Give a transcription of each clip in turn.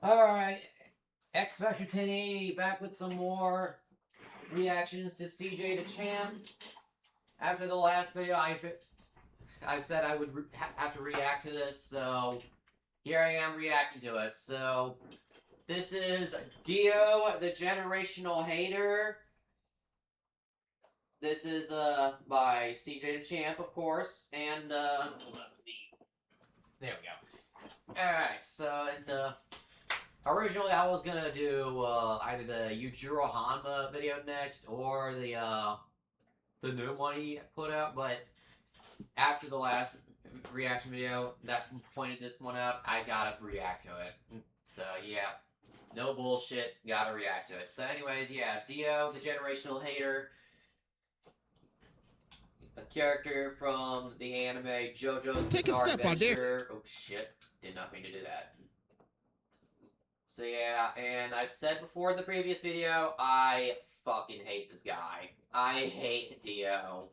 Alright, X Factor 1080 back with some more reactions to CJ Dachamp. After the last video, I said I would have to react to this, so here I am reacting to it. So, this is DIO, the Generational Hater. This is by CJ Dachamp, of course, and there we go. Alright, so, and originally, I was gonna do either the Yujiro Hanma video next or the new one he put out, but after the last reaction video that pointed this one out, I gotta react to it. So yeah, no bullshit, gotta react to it. So anyways, yeah, Dio, the Generational Hater, a character from the anime JoJo's Bizarre Adventure. Oh shit, did not mean to do that. So yeah, and I've said before in the previous video, I fucking hate this guy. I hate Dio.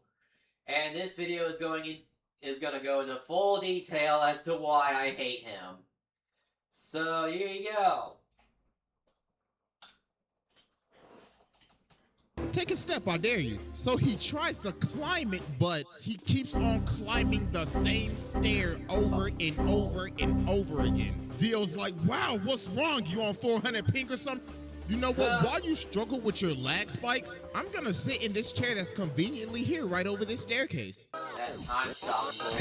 And this video is gonna go into full detail as to why I hate him. So here you go. Take a step, I dare you. So he tries to climb it, but he keeps on climbing the same stair over and over and over again. Dio's like, wow, what's wrong? You on 400 ping or something? You know what? While you struggle with your lag spikes, I'm gonna sit in this chair that's conveniently here right over this staircase. That time stoppable.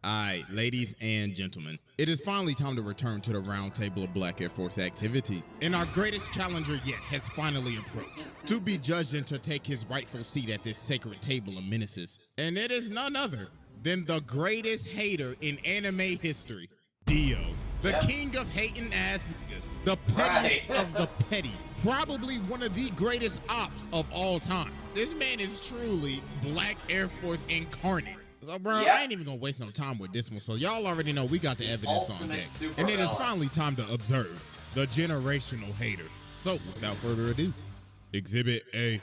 Alright, ladies and gentlemen, it is finally time to return to the round table of Black Air Force activity. And our greatest challenger yet has finally approached, to be judged and to take his rightful seat at this sacred table of menaces. And it is none other than the greatest hater in anime history, Dio. The king of hating ass niggas, the pettiest of the petty, probably one of the greatest ops of all time. This man is truly Black Air Force incarnate. So, bro, I ain't even gonna waste no time with this one. So, y'all already know we got the evidence on deck. And it is finally time to observe the generational hater. So, without further ado, Exhibit A.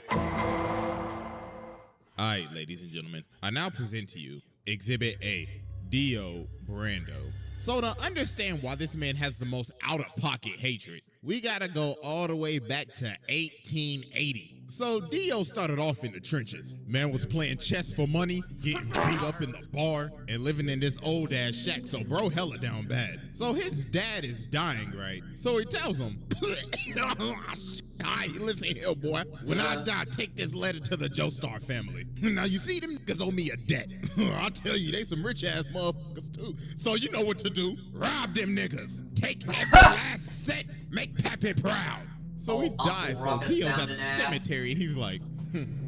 Alright, ladies and gentlemen, I now present to you Exhibit A, Dio Brando. So, to understand why this man has the most out-of-pocket hatred, we gotta go all the way back to 1880. So Dio started off in the trenches. Man was playing chess for money, getting beat up in the bar, and living in this old ass shack, so bro hella down bad. So his dad is dying, right? So he tells him, alright, listen here, boy. When I die, take this letter to the Joestar family. Now you see, them niggas owe me a debt. I'll tell you, they some rich ass motherfuckers too. So you know what to do. Rob them niggas. Take every last cent. Make Pappy proud. So he dies, so Dio's at the cemetery, and he's like,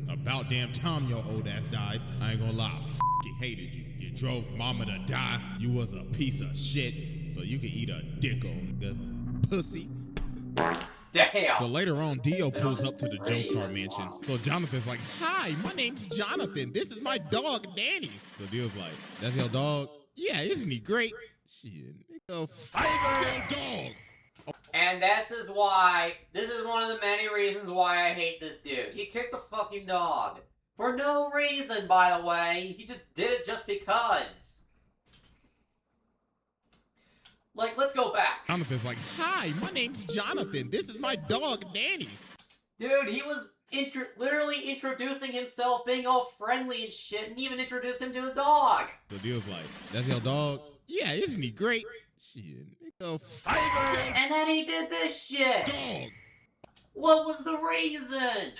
about damn time your old ass died. I ain't gonna lie, I f***ing hated you. You drove mama to die. You was a piece of shit, so you can eat a dick on pussy. Damn. So later on, Dio pulls up to the Joestar mansion. So Jonathan's like, hi, my name's Jonathan. This is my dog, Danny. So Dio's like, that's your dog? Yeah, isn't he great? Shit, nigga, fuck your dog. And this is one of the many reasons why I hate this dude. He kicked the fucking dog. For no reason, by the way. He just did it just because. Like, let's go back. Jonathan's like, hi, my name's Jonathan. This is my dog, Danny. Dude, he was literally introducing himself, being all friendly and shit, and even introduced him to his dog. So Dio's like, that's your dog? Yeah, isn't he great? Shit, nigga, and then he did this shit. Dog. What was the reason?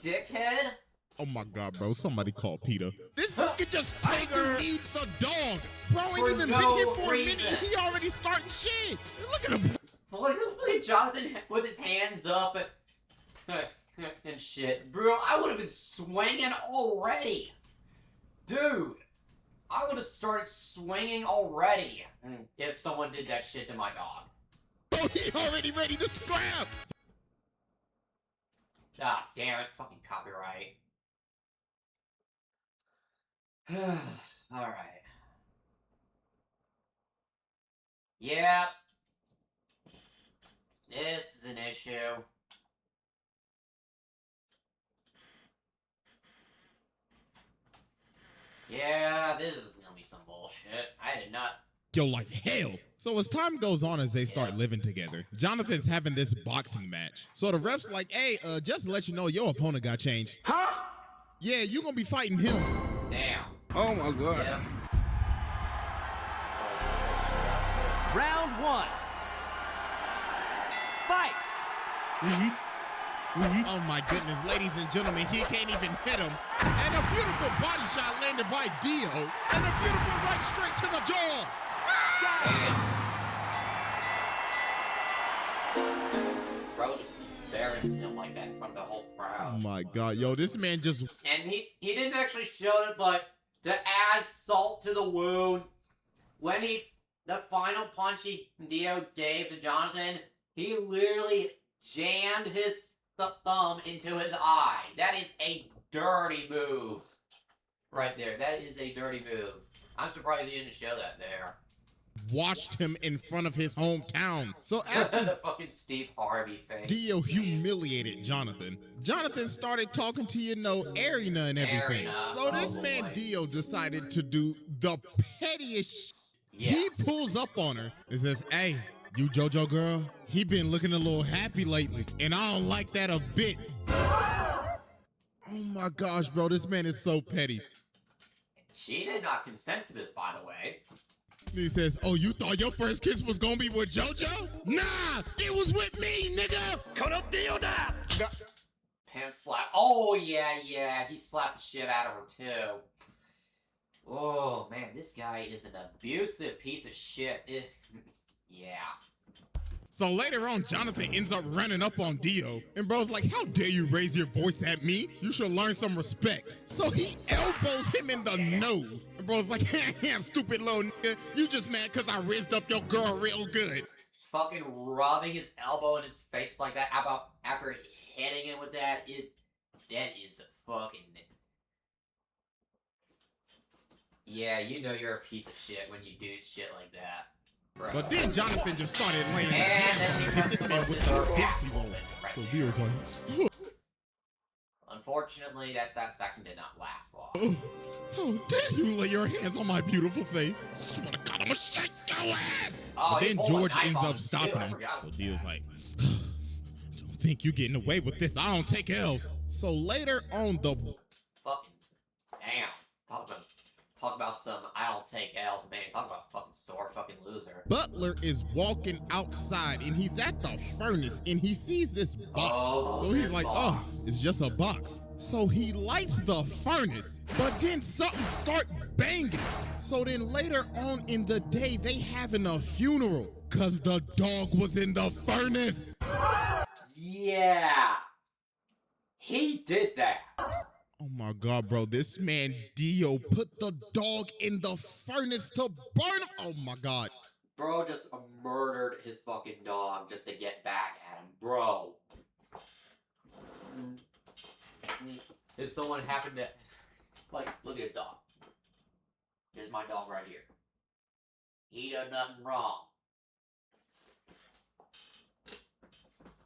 Dickhead? Oh my god, bro, somebody call Peter. This nigga just totally needs the dog. Bro ain't even been here for a minute, he already starting shit. Look at him. Look at Jonathan with his hands up and shit. Bro, I would have been swinging already. Dude, I would have started swinging already if someone did that shit to my dog. Oh, he already ready to scrap. Ah, damn it. Fucking copyright. Alright. Yep. This is an issue. Yeah, this is gonna be some bullshit. I did not. Yo, like hell. So as time goes on, as they start living together, Jonathan's having this boxing match. So the ref's like, hey, just to let you know, your opponent got changed. Huh? Yeah, you gonna be fighting him. Damn. Oh my god. Yeah. Round one. Fight! Oh my goodness, ladies and gentlemen, he can't even hit him. And a beautiful body shot landed by Dio. And a beautiful right straight to the jaw. Bro just embarrassed him like that in front of the whole crowd. Oh my god, yo, this man just... And he didn't actually show it, but to add salt to the wound, when the final punch Dio gave to Jonathan, he literally jammed his thumb into his eye. That is a dirty move. Right there. That is a dirty move. I'm surprised he didn't show that there. Watched him in front of his hometown. So after the fucking Steve Harvey face. Dio humiliated Jonathan, Jonathan started talking to, Arena and everything. Arena. So this man Dio decided to do the pettiest. Yeah. He pulls up on her and says, hey, you JoJo girl, he been looking a little happy lately, and I don't like that a bit. Oh my gosh, bro, this man is so petty. She did not consent to this, by the way. He says, oh, you thought your first kiss was gonna be with JoJo? Nah, it was with me, nigga! Pimp slap. Oh, yeah, he slapped the shit out of her, too. Oh, man, this guy is an abusive piece of shit. Yeah. So later on, Jonathan ends up running up on Dio, and bro's like, how dare you raise your voice at me? You should learn some respect. So he elbows him in the nose. And bro's like, stupid little nigga, you just mad because I rizzed up your girl real good. Fucking rubbing his elbow in his face like that after hitting him with that, that is a fucking... Yeah, you know you're a piece of shit when you do shit like that. Bro. But then Jonathan just started laying And then he hit this man with the Dixie roll. So Dio's like, unfortunately, that satisfaction did not last long. how dare you lay your hands on my beautiful face? Swear to God, I'm gonna shake your ass! Oh, But then George ends up too. stopping I him. forgot So about Dio's that. like, don't think you're getting away with this. I don't take L's. So later on the... Fucking damn. Talk about some I don't take L's, man. Talk about fucking sore fucking loser. Butler is walking outside and he's at the furnace and he sees this box. Oh, so he's this like, box. oh, it's just a box. So he lights the furnace, but then something start banging. So then later on in the day, they having a funeral because the dog was in the furnace. Yeah. He did that. Oh my God, bro, this man Dio put the dog in the furnace to burn him. Oh my God. Bro just murdered his fucking dog just to get back at him. Bro. If someone happened to... Like, look at his dog. Here's my dog right here. He done nothing wrong.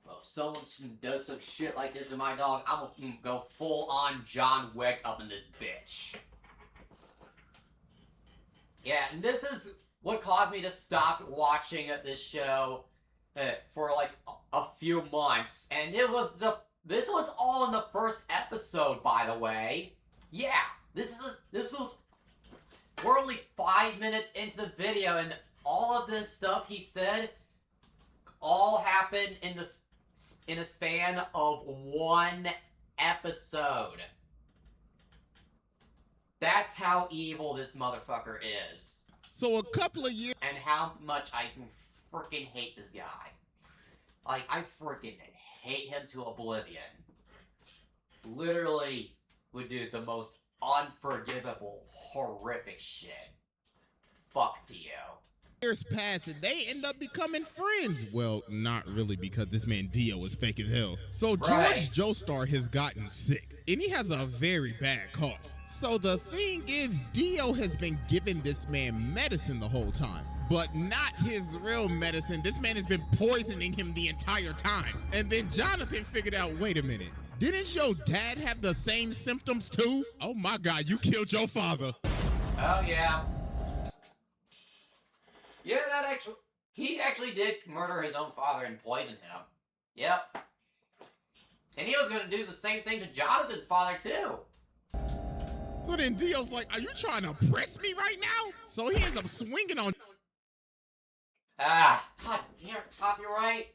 Well, if someone does some shit like this to my dog, I'm gonna go full-on John Wick up in this bitch. Yeah, and this is what caused me to stop watching this show for like a few months. And this was all in the first episode, by the way. Yeah, this was we're only 5 minutes into the video, and all of this stuff he said all happened in a span of one episode. That's how evil this motherfucker is. So a couple of years... And how much I freaking hate this guy. Like, I freaking hate him to oblivion. Literally would do the most unforgivable, horrific shit. Fuck Dio. Years pass and they end up becoming friends. Well, not really, because this man Dio is fake as hell. So George Right. Joestar has gotten sick and he has a very bad cough. So the thing is, Dio has been giving this man medicine the whole time, but not his real medicine. This man has been poisoning him the entire time. And then Jonathan figured out, wait a minute, didn't your dad have the same symptoms too? Oh my God, you killed your father. Oh, yeah. Yeah, he actually did murder his own father and poison him. Yep. And he was gonna do the same thing to Jonathan's father, too. So then Dio's like, are you trying to press me right now? So he ends up swinging on... Ah, god damn, copyright.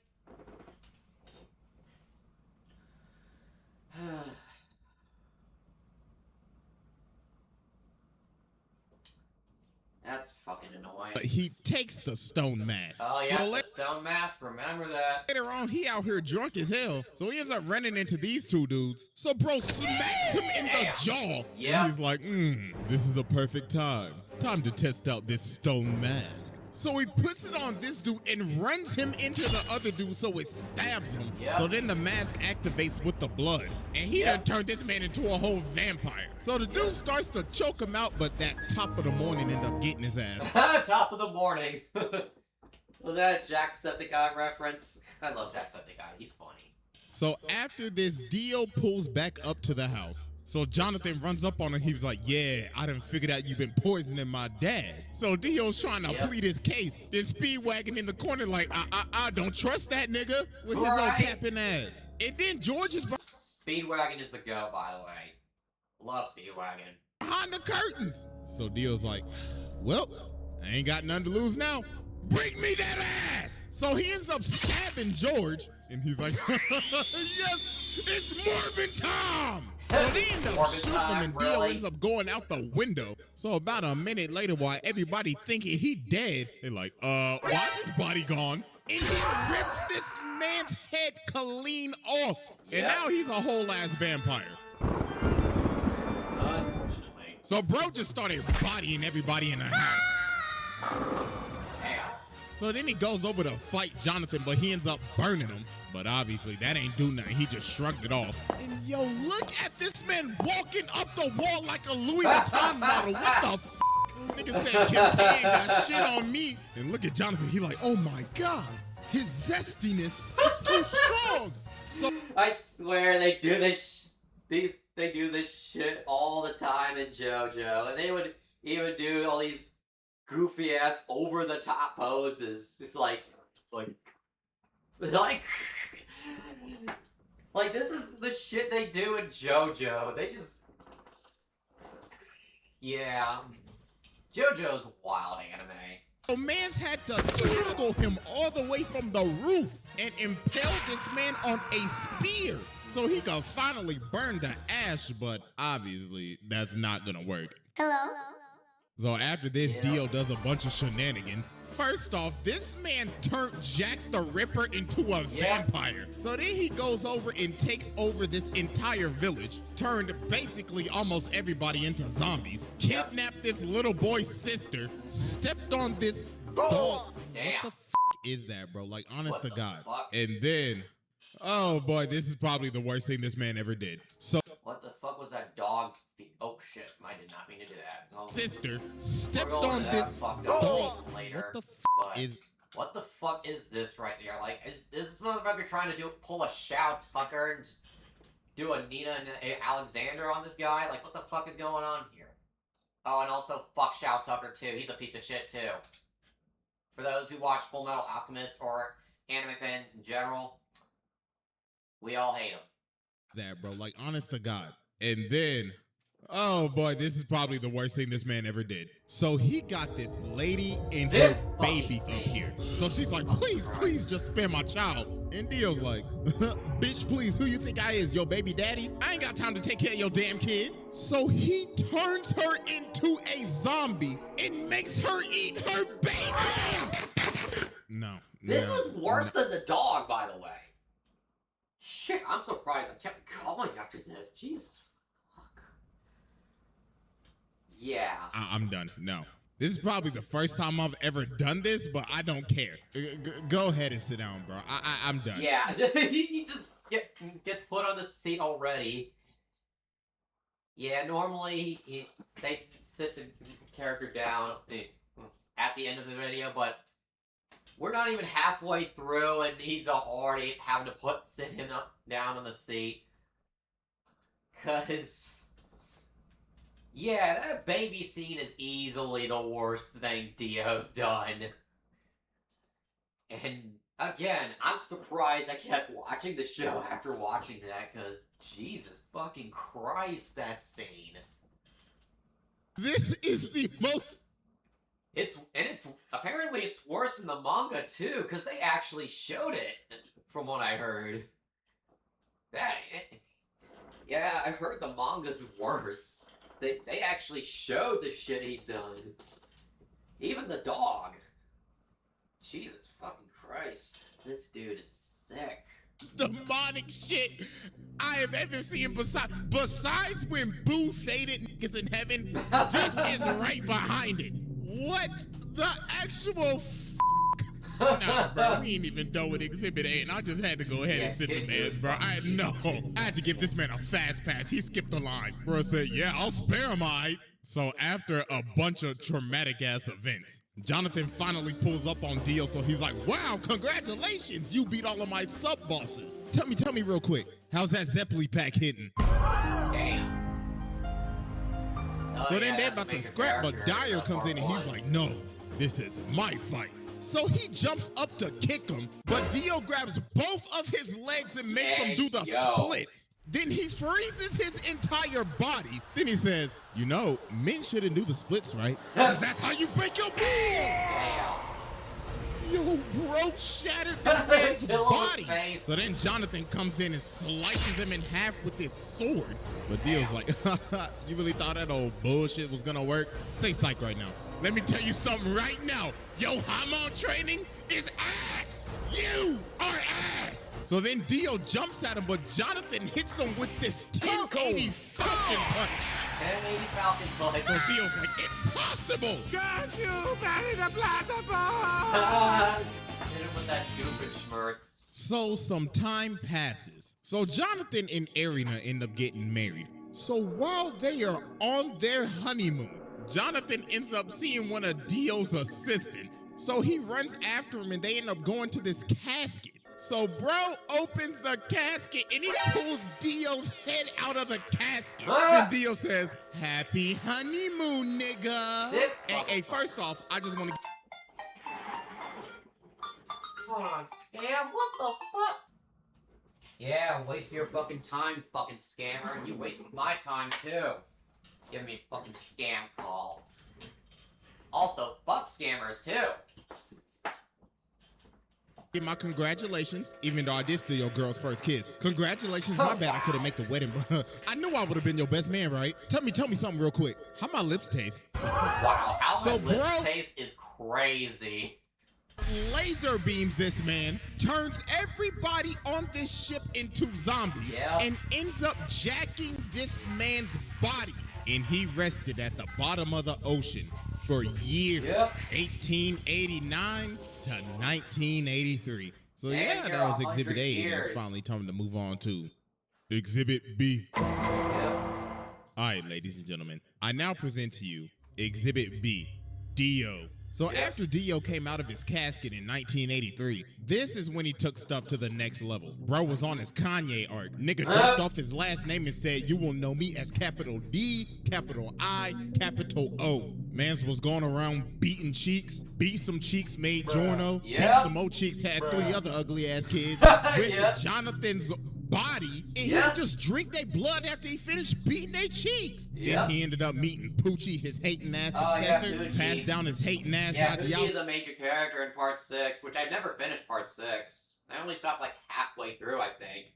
That's fucking annoying. He takes the stone mask. Oh yeah, So the stone mask, remember that. later on, he out here drunk as hell. So he ends up running into these two dudes. So bro smacks him in the jaw. Yeah. He's like, this is the perfect time. Time to test out this stone mask. So he puts it on this dude and runs him into the other dude so it stabs him. Yep. So then the mask activates with the blood. And he done turned this man into a whole vampire. So the dude starts to choke him out, but that top of the morning end up getting his ass. Top of the morning. Was that a Jacksepticeye reference? I love Jacksepticeye, he's funny. So after this, Dio pulls back up to the house. So Jonathan runs up on him. He was like, yeah, I done figured out you've been poisoning my dad. So Dio's trying to plead his case. Then Speedwagon in the corner like, I don't trust that nigga with his old capping ass. And then George is Speedwagon is the go, by the way. Love Speedwagon. behind the curtains. So Dio's like, well, I ain't got nothing to lose now. Bring me that ass. So he ends up stabbing George. And he's like, yes, it's Morbin Tom. So they end up shooting him and Dio ends up going out the window. So about a minute later, while everybody thinking he dead, they're like, why is his body gone? And he rips this man's head clean off. And now he's a whole ass vampire. Unfortunately. So bro just started bodying everybody in the house. Damn. So then he goes over to fight Jonathan, but he ends up burning him. But obviously, that ain't do nothing. He just shrugged it off. And yo, look at this man walking up the wall like a Louis Vuitton model. What the f***? Nigga said Kim K ain't got shit on me. And look at Jonathan. He like, oh my God. His zestiness is too strong. So I swear they do this. They do this shit all the time in JoJo, and they would even do all these goofy ass over the top poses, just like this is the shit they do in JoJo. They just, yeah, JoJo's wild anime. So man's had to tackle him all the way from the roof and impale this man on a spear so he could finally burn the ash, but obviously that's not gonna work. Hello? So after this, Dio does a bunch of shenanigans. First off, this man turned Jack the Ripper into a vampire. So then he goes over and takes over this entire village, turned basically almost everybody into zombies, kidnapped this little boy's sister, stepped on this dog. Damn. What the f is that, bro? Like, honest to God. Fuck? And then, oh boy, this is probably the worst thing this man ever did. So What the fuck was that dog? Oh shit! I did not mean to do that. Oh. sister stepped We're going on to this that fucked dog. up later. What the f but is... what the fuck is this right there? Like, is this motherfucker trying to pull a Shao Tucker and just do a Nina and a Alexander on this guy? Like, what the fuck is going on here? Oh, and also fuck Shao Tucker too. He's a piece of shit too. For those who watch Full Metal Alchemist or anime fans in general, we all hate him. That, bro, like, honest to God. And then, oh boy, this is probably the worst thing this man ever did. So he got this lady and her baby up here. So she's like, please just spare my child. And Dio's like, bitch, please, who you think I is, your baby daddy? I ain't got time to take care of your damn kid. So he turns her into a zombie and makes her eat her baby. No. This was worse than the dog, by the way. Shit, I'm surprised I kept going after this. Jesus fuck. Yeah. I'm done. No. This is probably the first time I've ever done this, but I don't care. Go ahead and sit down, bro. I'm done. Yeah, he just gets put on the seat already. Yeah, normally they sit the character down at the end of the video, but we're not even halfway through, and he's already having to sit him down on the seat. 'Cause, Yeah, that baby scene is easily the worst thing Dio's done. And again, I'm surprised I kept watching the show after watching that, because Jesus fucking Christ, that scene. This is the most... It's apparently it's worse in the manga too, because they actually showed it, from what I heard. Yeah, I heard the manga's worse. They actually showed the shit he's done. Even the dog. Jesus fucking Christ. This dude is sick. demonic shit I have ever seen besides when Boo faded niggas in heaven. This is right behind it. What the actual Nah, bro, we ain't even done with Exhibit A, and I just had to go ahead and sit the man's, bro. I had to give this man a fast pass. He skipped the line. Bro said, yeah, I'll spare him, aight. So after a bunch of traumatic-ass events, Jonathan finally pulls up on Dio, so he's like, wow, congratulations, you beat all of my sub-bosses. Tell me real quick, how's that Zeppeli pack hitting? Damn. So then they're about to scrap, but DIO comes in and he's like, no, this is my fight. So he jumps up to kick him, but Dio grabs both of his legs and makes him do the splits. Then he freezes his entire body. Then he says, you know, men shouldn't do the splits, right? Because that's how you break your balls. Yo, bro shattered this man's body. So then Jonathan comes in and slices him in half with his sword. But Dio's like, you really thought that old bullshit was gonna work? Say psych right now. Let me tell you something right now. Yo, Hamon training is ass. You are ass. So then Dio jumps at him, but Jonathan hits him with this 1080 Falcon punch. 1080 Falcon punch. So Dio's like, impossible. Gas you, Barry the Platypus! Hit him with that Doofenshmirtz. So some time passes. So Jonathan and Arena end up getting married. So while they are on their honeymoon, Jonathan ends up seeing one of Dio's assistants. So he runs after him and they end up going to this casket. So bro opens the casket and he pulls Dio's head out of the casket. Then Dio says, happy honeymoon, nigga. Hey, first off, I just want to... Hold on, Scam, what the fuck? Yeah, waste your fucking time, fucking scammer. You wasted my time, too. Give me a fucking scam call. Also, fuck scammers, too. My congratulations, even though I did steal your girl's first kiss. Congratulations, my bad I couldn't make the wedding, but I knew I would have been your best man, right? Tell me something real quick. How my lips taste? Wow, how my lips taste is crazy. Laser beams this man, turns everybody on this ship into zombies, and ends up jacking this man's body. And he rested at the bottom of the ocean for years, 1889 to 1983. So yeah, that was Exhibit A, and it's finally time to move on to Exhibit B. All right, ladies and gentlemen, I now present to you Exhibit B, Dio. So after Dio came out of his casket in 1983, this is when he took stuff to the next level. Bro was on his Kanye arc. Nigga jumped off his last name and said, you will know me as capital D, capital I, capital O. Mans was going around beating cheeks, beat some cheeks, made Jorno, beat some more cheeks, had 3 other ugly ass kids with Jonathan's body, and he would just drink their blood after he finished beating their cheeks. Then he ended up meeting Poochie, his hating ass successor, passed down his hating ass ideology. Poochie is a major character in part 6, which I've never finished part 6. I only stopped like halfway through, I think.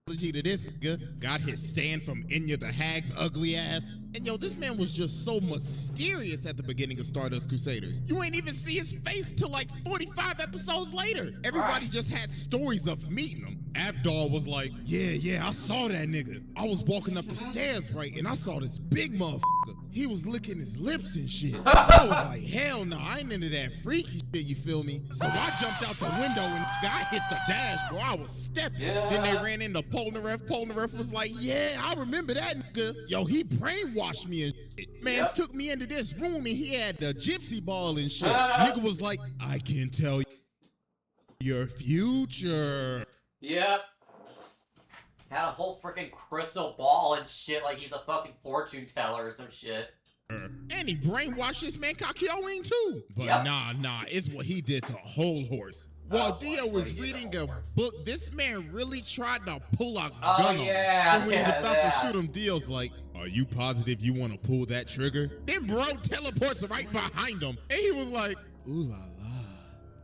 To this nigga got his stand from Enya the Hag's ugly ass. And yo, this man was just so mysterious at the beginning of Stardust Crusaders. You ain't even see his face till like 45 episodes later. Everybody just had stories of meeting him. Abdul was like, yeah, I saw that nigga. I was walking up the stairs, right, and I saw this big motherfucker. He was licking his lips and shit. I was like, hell no, I ain't into that freaky shit, you feel me? So I jumped out the window and I hit the dash, bro. I was stepping. Then they ran into Polnareff. Polnareff was like, yeah, I remember that nigga. Yo, he brainwashed me and shit. Man, took me into this room and he had the gypsy ball and shit. Nigga was like, I can tell your future. had a whole freaking crystal ball and shit like he's a fucking fortune teller or some shit. And he brainwashed this man Kakyoin too. But Yep. nah, it's what he did to Whole Horse. While Dio was reading a book, this man really tried to pull a gun on him. And when he's about to shoot him, Dio's like, are you positive you want to pull that trigger? Then bro teleports right behind him. And he was like, ooh la la.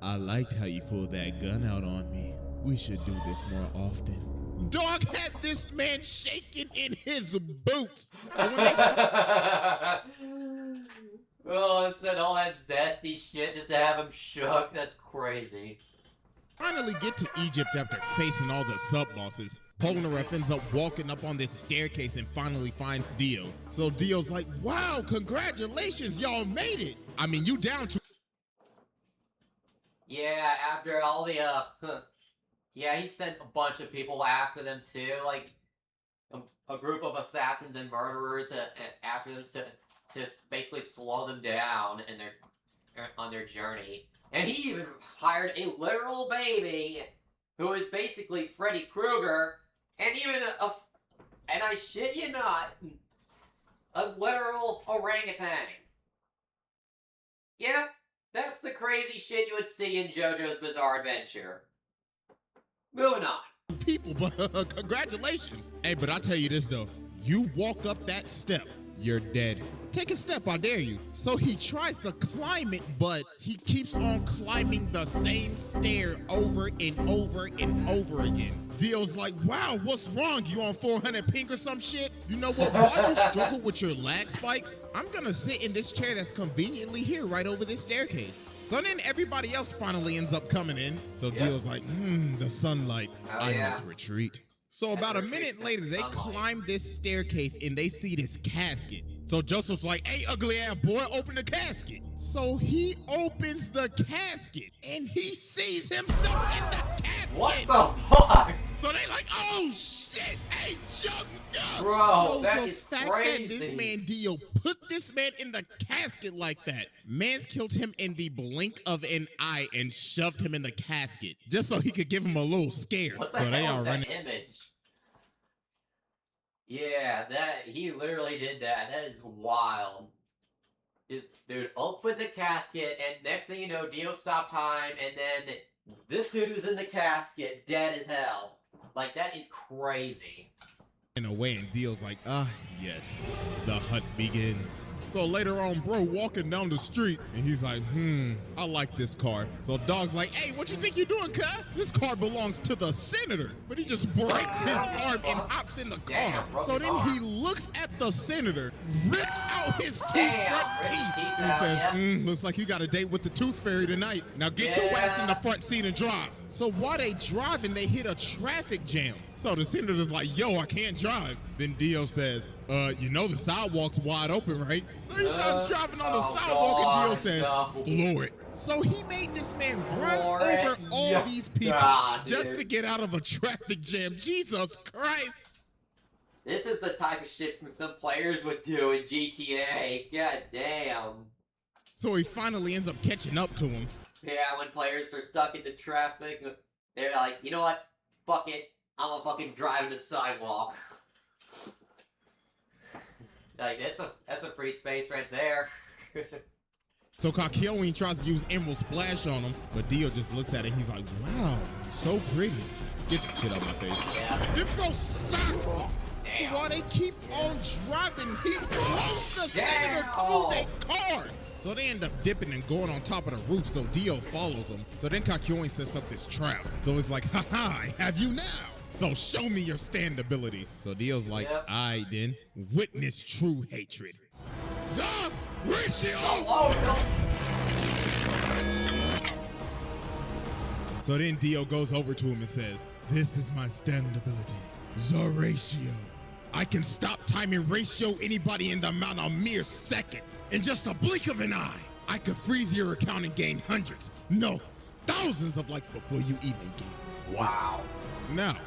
I liked how you pulled that gun out on me. We should do this more often. Dog had this man shaking in his boots. So when they oh, it said all that zesty shit just to have him shook. That's crazy. finally get to Egypt after facing all the sub-bosses, Polnareff ends up walking up on this staircase and finally finds Dio. So Dio's like, wow, congratulations, y'all made it. I mean, you down to... Yeah, after all the, yeah, he sent a bunch of people after them too, like, a group of assassins and murderers after them to just basically slow them down in on their journey. And he even hired a literal baby, who is basically Freddy Krueger, and even and I shit you not, a literal orangutan. Yeah, that's the crazy shit you would see in JoJo's Bizarre Adventure. Moving on. people, but congratulations. Hey, but I'll tell you this though, you walk up that step, you're dead. Take a step, I dare you. So he tries to climb it, but he keeps on climbing the same stair over and over and over again. Dio's like, wow, what's wrong? You on 400 pink or some shit? You know what, while you struggle with your lag spikes, I'm gonna sit in this chair that's conveniently here right over this staircase. So then everybody else finally ends up coming in. So Dio's like, the sunlight, I must retreat. So about a minute later, they climb this staircase and they see this casket. So Joseph's like, hey, ugly ass boy, open the casket. So he opens the casket and he sees himself in the casket. What the fuck? So they like, oh shit, hey, jump up. Bro, that the is fact crazy. that this man Dio put this man in the casket like that. Man's killed him in the blink of an eye and shoved him in the casket just so he could give him a little scare. What the so hell they is are that running. image? Yeah, he literally did that. That is wild. Just, dude, open the casket, and next thing you know, Dio stopped time, and then this dude who's in the casket, dead as hell. Like, that is crazy. In a way, and Dio's like, yes, the hunt begins. So later on, bro walking down the street, and he's like, I like this car. So Dog's like, hey, what you think you're doing, cuz? This car belongs to the senator. But he just breaks his arm and hops in the car. So then he looks at the senator, rips out his two front teeth, and he says, looks like you got a date with the tooth fairy tonight. Now get your ass in the front seat and drive. So while they driving, they hit a traffic jam. So the senator's like, yo, I can't drive. Then Dio says, you know the sidewalk's wide open, right? So he starts driving on the sidewalk, and Dio says, floor it. So he made this man run over all these people just to get out of a traffic jam. Jesus Christ. This is the type of shit some players would do in GTA. God damn. So he finally ends up catching up to him. Yeah, when players are stuck in the traffic, they're like, you know what? Fuck it. I'm gonna fucking drive into the sidewalk. Like, that's a free space right there. So Kakyoin tries to use Emerald Splash on him, but Dio just looks at it. He's like, wow, so pretty. Get that shit out of my face. Yeah. Then bro socks him. So while they keep on driving, he blows the senator through their car. So they end up dipping and going on top of the roof, so Dio follows them. So then Kakyoin sets up this trap. So it's like, haha, I have you now. So show me your standability. So Dio's like, I then witness true hatred. The ratio! So then Dio goes over to him and says, this is my standability, the ratio. I can stop time and ratio anybody in the amount of mere seconds. In just a blink of an eye, I could freeze your account and gain hundreds, no, thousands of likes before you even gain. Wow. Now,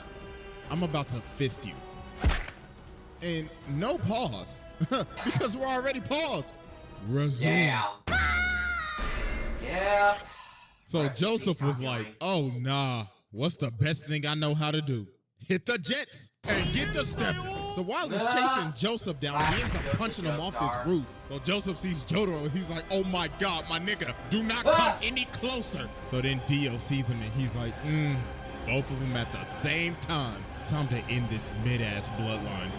I'm about to fist you. And no pause, because we're already paused. Resume. Damn. Yep. So Joseph was like, oh nah, what's the best thing I know how to do? hit the jets, and get the step. So while he's chasing Joseph down, he ends up punching him off this roof. So Joseph sees Jotaro and he's like, oh my God, my nigga, do not come any closer. So then Dio sees him and he's like, both of them at the same time. Time to end this mid-ass bloodline.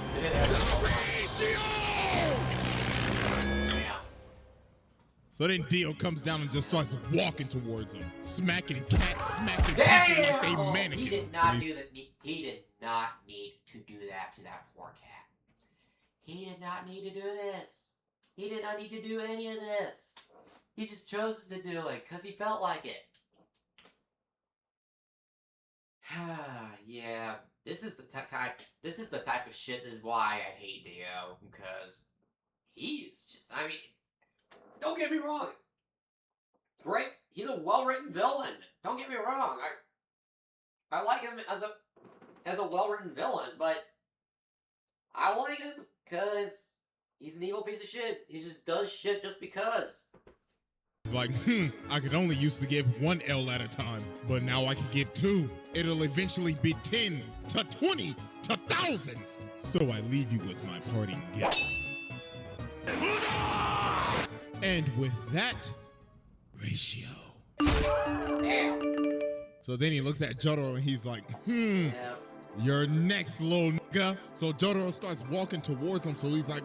So then Dio comes down and just starts walking towards him, smacking cats, smacking people like they mannequins. He did not do that. He did not need to do that to that poor cat. He did not need to do this. He did not need to do any of this. He just chose to do it because he felt like it. Yeah, this is the type of shit that is why I hate Dio, because he is just, I mean, don't get me wrong. Great, he's a well-written villain. Don't get me wrong. I like him as a well-written villain, but I like him because he's an evil piece of shit. He just does shit just because. It's like, I could only used to give 1 L at a time, but now I can give 2. It'll eventually be 10 to 20 to thousands. So I leave you with my parting gift. And with that, ratio. Damn. So then he looks at Jotaro and he's like, you're next, little nigga. So Jotaro starts walking towards him, so he's like,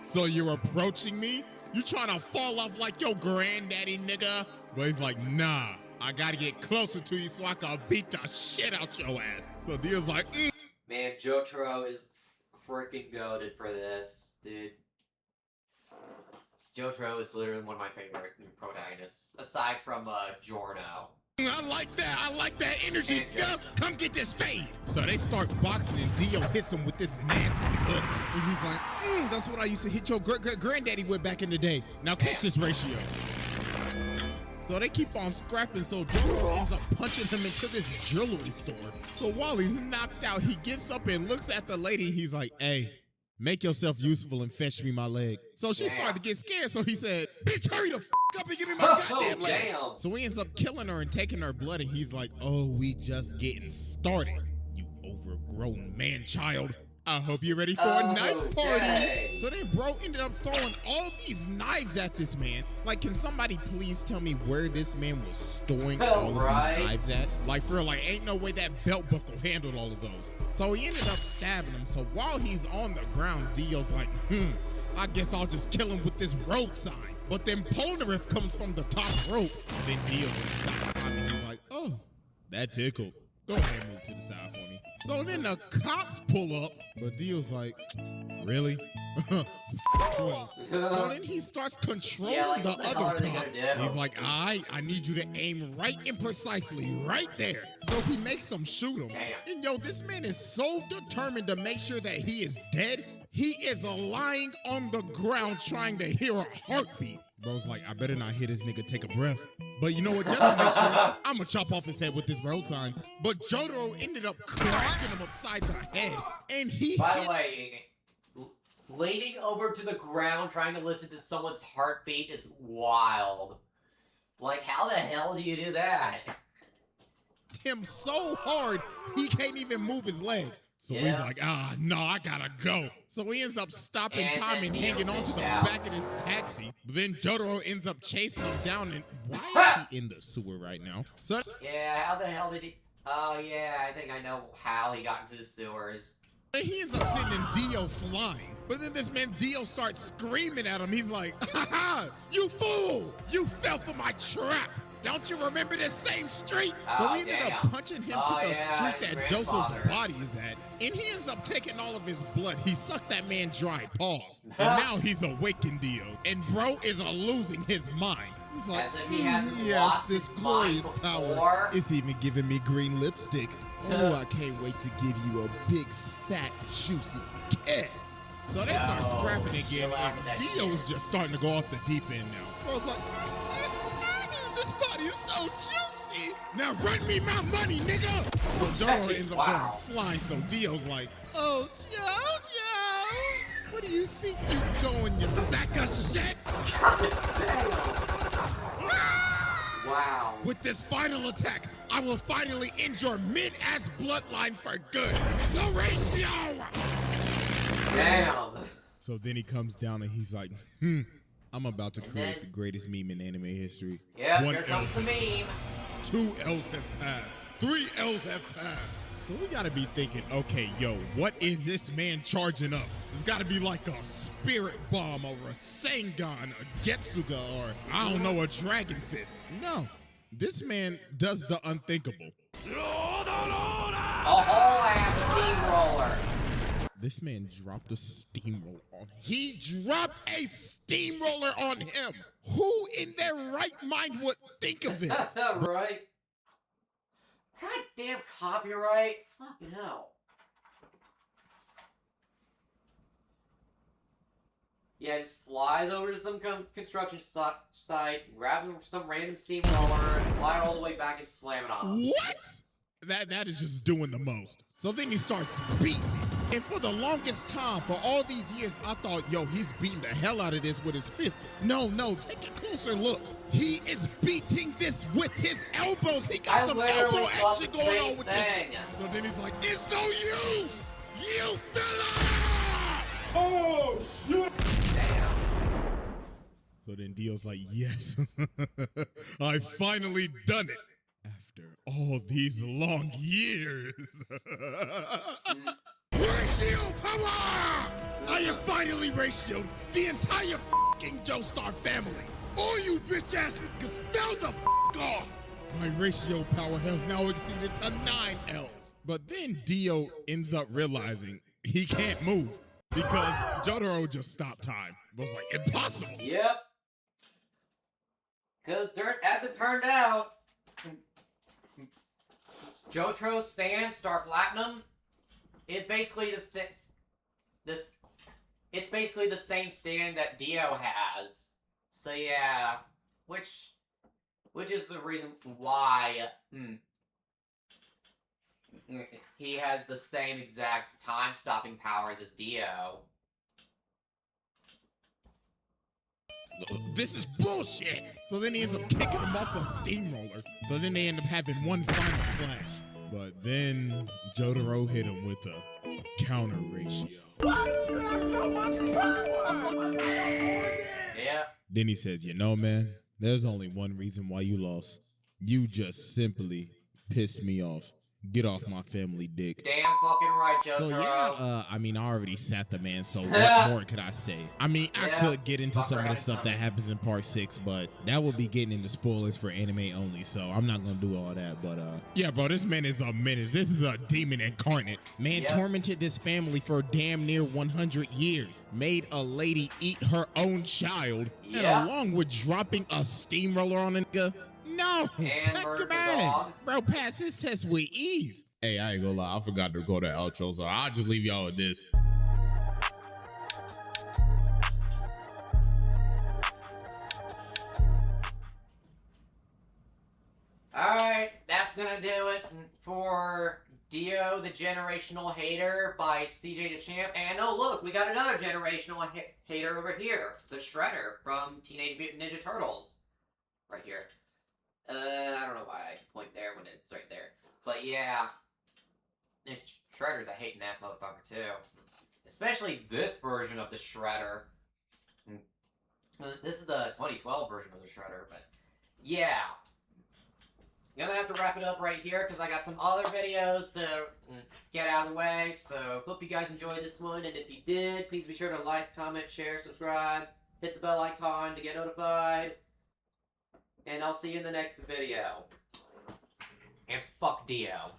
so you're approaching me? You trying to fall off like your granddaddy, nigga? But he's like, nah, I gotta get closer to you so I can beat the shit out your ass. So Dio's like, Man, Jotaro is freaking goated for this, dude. Jotaro is literally one of my favorite protagonists, aside from Giorno. I like that energy. Yeah, come get this fade. So they start boxing and Dio hits him with this nasty hook. And he's like, that's what I used to hit your granddaddy with back in the day. Now catch this ratio. So they keep on scrapping, so Jotaro ends up punching him into this jewelry store. So while he's knocked out, he gets up and looks at the lady. He's like, hey, make yourself useful and fetch me my leg. So she started to get scared, so he said, bitch, hurry the f up and give me my goddamn leg. So he ends up killing her and taking her blood, and he's like, oh, we just getting started, you overgrown man-child. I hope you're ready for a knife party. So then bro ended up throwing all these knives at this man. Like, can somebody please tell me where this man was storing all of these knives at? Like, for real, like, ain't no way that belt buckle handled all of those. So he ended up stabbing him. So while he's on the ground, Dio's like, I guess I'll just kill him with this road sign. But then Polnareff comes from the top rope. And then Dio just stops on him. He's like, oh, that tickled. Go ahead and move to the side for me. So then the cops pull up, but Dio's like, really? 12. So then he starts controlling the other cop. He's like, I need you to aim right and precisely right there. So he makes him shoot him. And yo, this man is so determined to make sure that he is dead. He is lying on the ground trying to hear a heartbeat. Bro's like, I better not hear this nigga take a breath. But you know what, just to make sure, I'm gonna chop off his head with this road sign. But Jotaro ended up cracking him upside the head. And he By the way, leaning over to the ground trying to listen to someone's heartbeat is wild. Like, how the hell do you do that? Him so hard, he can't even move his legs. So he's like, no, I gotta go. So he ends up stopping time and hanging on to the back of his taxi. But then Jotaro ends up chasing him down, and why is he in the sewer right now? So yeah, how the hell did he? Oh yeah, I think I know how he got into the sewers. And he ends up sending Dio flying. But then this man Dio starts screaming at him. He's like, ha ha, you fool! You fell for my trap! Don't you remember the same street? So he ended up punching him to the street that Joseph's body is at. And he ends up taking all of his blood. He sucked that man dry, pause. And now he's awakened Dio. And bro is losing his mind. He's like, yes, this glorious power is even giving me green lipstick. Oh, I can't wait to give you a big, fat, juicy kiss. So they start scrapping again, and Dio's just starting to go off the deep end now. Bro's like, this body is so juicy. Now run me my money, nigga. So Jotaro ends up going flying. So Dio's like, oh, Jojo, what do you think you're going, you sack of shit? Wow. With this final attack, I will finally end your mid-ass bloodline for good. The ratio! Damn. So then he comes down and he's like, I'm about to create the greatest meme in anime history. Yeah, One here comes L the meme. 2 L's have passed. 3 L's have passed. So we gotta be thinking, okay, yo, what is this man charging up? It's gotta be like a spirit bomb or a Sengon, a Getsuga, or I don't know, a Dragon Fist. No, this man does the unthinkable. A whole ass steamroller. This man dropped a steamroller on him. He dropped a steamroller on him. Who in their right mind would think of this? Right? Goddamn copyright. Fucking hell. Yeah, just flies over to some construction site, grabs some random steamroller, and fly it all the way back and slam it on him. What? That is just doing the most. So then he starts beating. And for the longest time, for all these years, I thought, yo, he's beating the hell out of this with his fist. No, take a closer look. He is beating this with his elbows. He got some elbow action going on with this. So then he's like, it's no use. You fella! Oh, shit! Damn. So then Dio's like, yes, I finally done it. After all these long years. Ratio power! I have finally ratioed the entire f***ing Joestar family. All you bitch ass niggas fell the f*** off. My ratio power has now exceeded to 9 L's. But then Dio ends up realizing he can't move because Jotaro just stopped time. It was like, impossible. Yep. Because as it turned out, Jotaro's stand, Star Platinum, it's basically it's basically the same stand that Dio has. So yeah, which is the reason why he has the same exact time-stopping powers as Dio. This is bullshit. So then he ends up kicking him off the steamroller. So then they end up having one final clash. But then Jotaro hit him with a counter ratio. Yeah. Then he says, you know, man, there's only one reason why you lost. You just simply pissed me off. Get off my family dick. Damn fucking right, Jotaro. So yeah, I mean, I already sat the man, so what more could I say? I mean, I could get into some of the stuff that happens in part 6, but that would be getting into spoilers for anime only, so I'm not gonna do all that, but yeah, bro, this man is a menace. This is a demon incarnate. Man tormented this family for damn near 100 years, made a lady eat her own child, and along with dropping a steamroller on a nigga, no, pack your bags. Bro, pass this test with ease. Hey, I ain't gonna lie, I forgot to record that outro, so I'll just leave y'all with this. Alright, that's gonna do it for Dio, the Generational Hater by CJ Dachamp. And oh look, we got another Generational Hater over here. The Shredder from Teenage Mutant Ninja Turtles. Right here. I don't know why I point there when it's right there. But yeah. This Shredder's a hating ass motherfucker too. Especially this version of the Shredder. This is the 2012 version of the Shredder, but yeah. Gonna have to wrap it up right here because I got some other videos to get out of the way. So hope you guys enjoyed this one, and if you did, please be sure to like, comment, share, subscribe, hit the bell icon to get notified. And I'll see you in the next video. And fuck Dio.